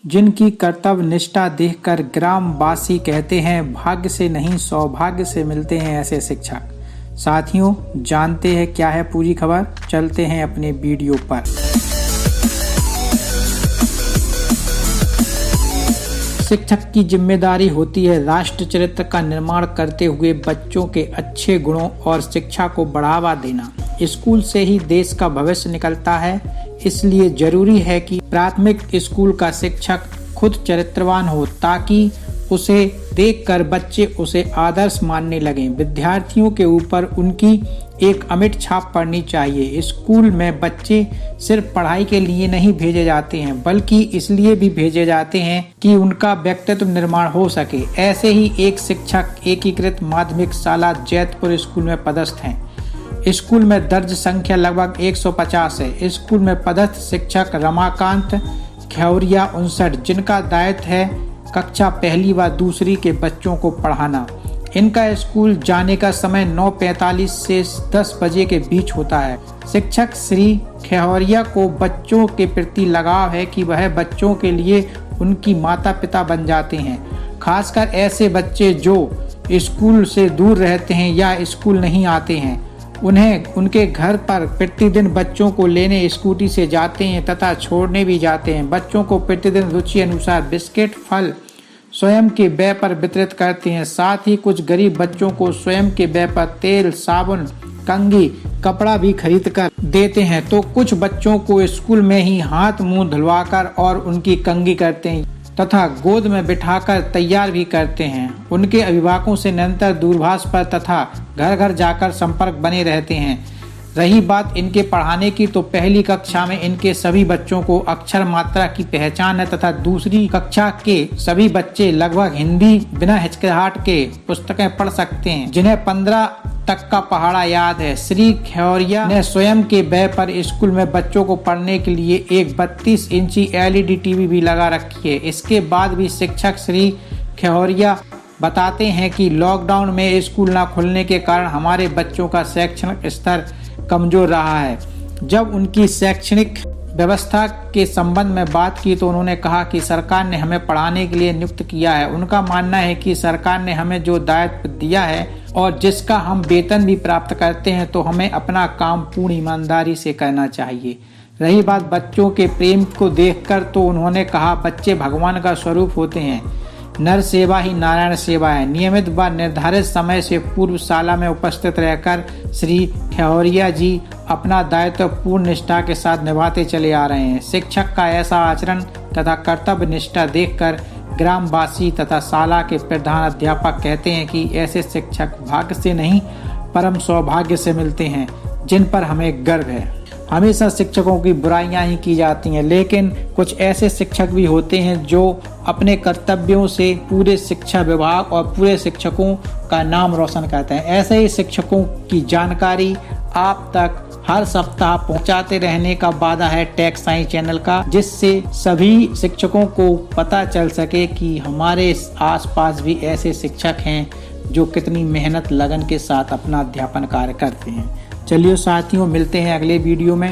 जिनकी कर्तव्य निष्ठा देखकर ग्रामवासी कहते हैं भाग्य से नहीं सौभाग्य से मिलते हैं ऐसे शिक्षक। साथियों, जानते हैं क्या है पूरी खबर, चलते हैं अपने वीडियो पर। शिक्षक की जिम्मेदारी होती है राष्ट्र चरित्र का निर्माण करते हुए बच्चों के अच्छे गुणों और शिक्षा को बढ़ावा देना। स्कूल से ही देश का भविष्य निकलता है, इसलिए जरूरी है कि प्राथमिक स्कूल का शिक्षक खुद चरित्रवान हो ताकि उसे देखकर बच्चे उसे आदर्श मानने लगें। विद्यार्थियों के ऊपर उनकी एक अमिट छाप पड़नी चाहिए। स्कूल में बच्चे सिर्फ पढ़ाई के लिए नहीं भेजे जाते हैं, बल्कि इसलिए भी भेजे जाते हैं कि उनका व्यक्तित्व निर्माण हो सके। ऐसे ही एक शिक्षक एकीकृत माध्यमिक शाला जैतपुर स्कूल में पदस्थ हैं। स्कूल में दर्ज संख्या लगभग 150 है। स्कूल में पदस्थ शिक्षक रमाकांत खैरिया 59, जिनका दायित्व है कक्षा पहली व दूसरी के बच्चों को पढ़ाना। इनका स्कूल जाने का समय 9:45 से 10 बजे के बीच होता है। शिक्षक श्री खैरिया को बच्चों के प्रति लगाव है कि वह बच्चों के लिए उनकी माता पिता बन जाते हैं। खासकर ऐसे बच्चे जो स्कूल से दूर रहते हैं या स्कूल नहीं आते हैं, उन्हें उनके घर पर प्रतिदिन बच्चों को लेने स्कूटी से जाते हैं तथा छोड़ने भी जाते हैं। बच्चों को प्रतिदिन रुचि अनुसार बिस्किट, फल स्वयं के व्यय पर वितरित करते हैं। साथ ही कुछ गरीब बच्चों को स्वयं के व्यय पर तेल, साबुन, कंघी, कपड़ा भी खरीद कर देते हैं। तो कुछ बच्चों को स्कूल में ही हाथ मुंह धुलवाकर और उनकी कंघी करते हैं तथा गोद में बिठाकर तैयार भी करते हैं। उनके अभिभावकों से निरंतर दूरभाष पर तथा घर घर जाकर संपर्क बने रहते हैं। रही बात इनके पढ़ाने की, तो पहली कक्षा में इनके सभी बच्चों को अक्षर मात्रा की पहचान है तथा दूसरी कक्षा के सभी बच्चे लगभग हिंदी बिना हिचकिचाहट के पुस्तकें पढ़ सकते हैं, जिन्हें 15 तक का पहाड़ा याद है। श्री खैरिया ने स्वयं के व्यय पर स्कूल में बच्चों को पढ़ने के लिए एक 32 इंची LED टीवी भी लगा रखी है। इसके बाद भी शिक्षक श्री खैरिया बताते हैं कि लॉकडाउन में स्कूल न खुलने के कारण हमारे बच्चों का शैक्षणिक स्तर कमजोर रहा है। जब उनकी शैक्षणिक व्यवस्था के संबंध में बात की तो उन्होंने कहा कि सरकार ने हमें पढ़ाने के लिए नियुक्त किया है। उनका मानना है कि सरकार ने हमें जो दायित्व दिया है और जिसका हम वेतन भी प्राप्त करते हैं, तो हमें अपना काम पूर्ण ईमानदारी से करना चाहिए। रही बात बच्चों के प्रेम को देखकर, तो उन्होंने कहा बच्चे भगवान का स्वरूप होते हैं। नर सेवा ही नारायण सेवा है। नियमित व निर्धारित समय से पूर्व शाला में उपस्थित रहकर श्री खैरिया जी अपना दायित्व पूर्ण निष्ठा के साथ निभाते चले आ रहे हैं। शिक्षक का ऐसा आचरण तथा कर्तव्य निष्ठा देखकर ग्रामवासी तथा शाला के प्रधान अध्यापक कहते हैं कि ऐसे शिक्षक भाग्य से नहीं परम सौभाग्य से मिलते हैं, जिन पर हमें गर्व है। हमेशा शिक्षकों की बुराइयां ही की जाती हैं, लेकिन कुछ ऐसे शिक्षक भी होते हैं जो अपने कर्तव्यों से पूरे शिक्षा विभाग और पूरे शिक्षकों का नाम रोशन करते हैं। ऐसे ही शिक्षकों की जानकारी आप तक हर सप्ताह पहुंचाते रहने का वादा है टेक साइंस चैनल का, जिससे सभी शिक्षकों को पता चल सके कि हमारे आसपास भी ऐसे शिक्षक हैं जो कितनी मेहनत लगन के साथ अपना अध्यापन कार्य करते हैं। चलिए साथियों, मिलते हैं अगले वीडियो में।